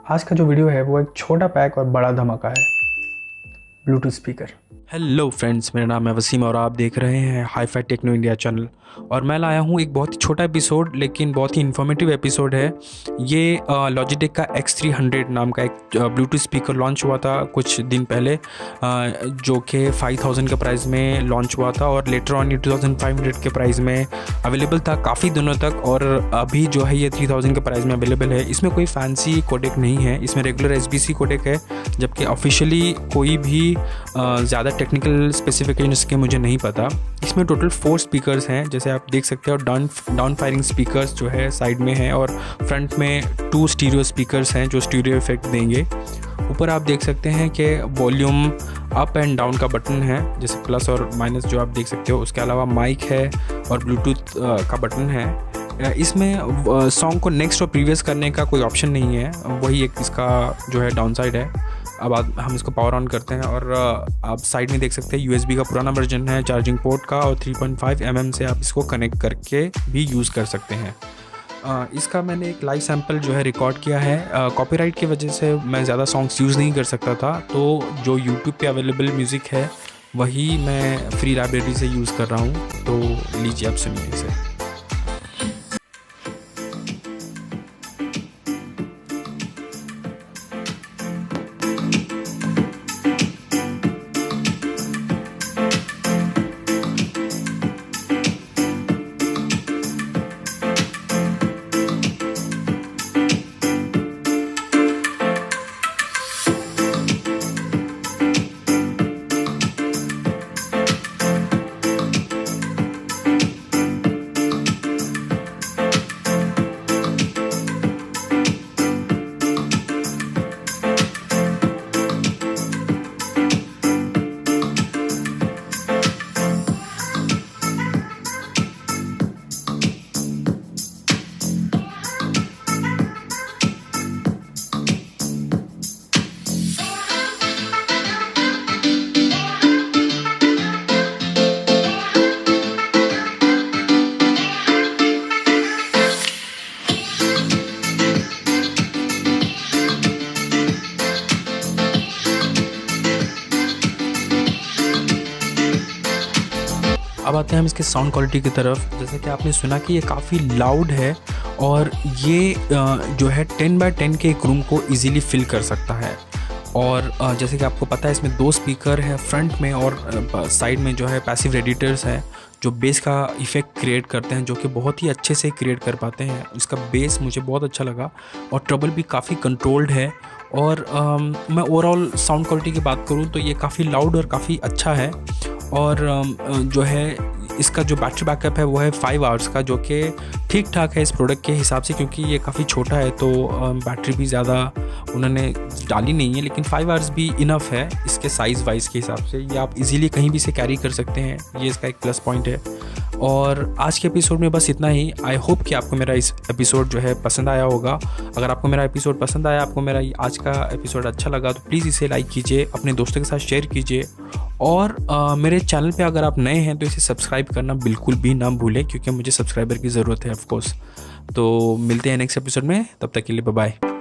आज का जो वीडियो है वो एक छोटा पैक और बड़ा धमाका है, ब्लूटूथ स्पीकर। हेलो फ्रेंड्स, मेरा नाम है वसीम और आप देख रहे हैं hi fi techno India channel. और मैं लाया हूँ एक बहुत ही छोटा एपिसोड लेकिन बहुत ही इन्फॉर्मेटिव एपिसोड है। ये लॉजिटेक का X300 नाम का एक ब्लूटूथ स्पीकर लॉन्च हुआ था कुछ दिन पहले, जो कि 5000 के प्राइस में लॉन्च हुआ था और लेटर ऑन ये 2500 के प्राइस में अवेलेबल था काफ़ी दिनों तक। और अभी जो है ये 3000 के प्राइस में अवेलेबल है। इसमें कोई फैंसी कोडेक नहीं है, इसमें रेगुलर SBC कोडेक है, जबकि ऑफिशियली कोई भी ज़्यादा टेक्निकल स्पेसिफिकेशन इसके मुझे नहीं पता। इसमें टोटल 4 स्पीकर्स हैं, जैसे आप देख सकते हो। डाउन फायरिंग स्पीकर्स जो है साइड में है और फ्रंट में 2 स्टीरियो स्पीकर्स हैं जो स्टीरियो इफेक्ट देंगे। ऊपर आप देख सकते हैं कि वॉल्यूम अप एंड डाउन का बटन है, जैसे प्लस और माइनस जो आप देख सकते हो। उसके अलावा माइक है और ब्लूटूथ का बटन है। इसमें सॉन्ग को नेक्स्ट और प्रीवियस करने का कोई ऑप्शन नहीं है, वही एक इसका जो है डाउन साइड है। अब हम इसको पावर ऑन करते हैं और आप साइड में देख सकते हैं USB का पुराना वर्जन है चार्जिंग पोर्ट का, और 3.5 mm से आप इसको कनेक्ट करके भी यूज़ कर सकते हैं। इसका मैंने एक लाइव सैम्पल जो है रिकॉर्ड किया है। कॉपीराइट की वजह से मैं ज़्यादा सॉन्ग्स यूज़ नहीं कर सकता था, तो जो यूट्यूब पे अवेलेबल म्यूज़िक है वही मैं फ्री लाइब्रेरी से यूज़ कर रहा हूँ। तो लीजिए, आप सुनिए इसे। अब आते हैं हम इसके साउंड क्वालिटी की तरफ। जैसे कि आपने सुना कि ये काफ़ी लाउड है और ये जो है 10x10 के एक रूम को इजीली फिल कर सकता है। और जैसे कि आपको पता है इसमें 2 स्पीकर है फ्रंट में, और साइड में जो है पैसिव रेडिएटर्स हैं जो बेस का इफ़ेक्ट क्रिएट करते हैं, जो कि बहुत ही अच्छे से क्रिएट कर पाते हैं। इसका बेस मुझे बहुत अच्छा लगा और ट्रबल भी काफ़ी कंट्रोल्ड है। और मैं ओवरऑल साउंड क्वालिटी की बात करूँ तो ये काफ़ी लाउड और काफ़ी अच्छा है। और जो है इसका जो बैटरी बैकअप है वो है 5 आवर्स का, जो कि ठीक ठाक है इस प्रोडक्ट के हिसाब से, क्योंकि ये काफ़ी छोटा है तो बैटरी भी ज़्यादा उन्होंने डाली नहीं है, लेकिन 5 आवर्स भी इनफ है इसके साइज़ वाइज के हिसाब से। ये आप इजीली कहीं भी से कैरी कर सकते हैं, ये इसका एक प्लस पॉइंट है। और आज के एपिसोड में बस इतना ही। आई होप कि आपको मेरा इस एपिसोड जो है पसंद आया होगा। अगर आपको मेरा एपिसोड पसंद आया, आपको मेरा आज का एपिसोड अच्छा लगा, तो प्लीज़ इसे लाइक कीजिए, अपने दोस्तों के साथ शेयर कीजिए। और मेरे चैनल पे अगर आप नए हैं तो इसे सब्सक्राइब करना बिल्कुल भी ना भूलें, क्योंकि मुझे सब्सक्राइबर की ज़रूरत है ऑफ कोर्स। तो मिलते हैं नेक्स्ट एपिसोड में, तब तक के लिए बाय बाय।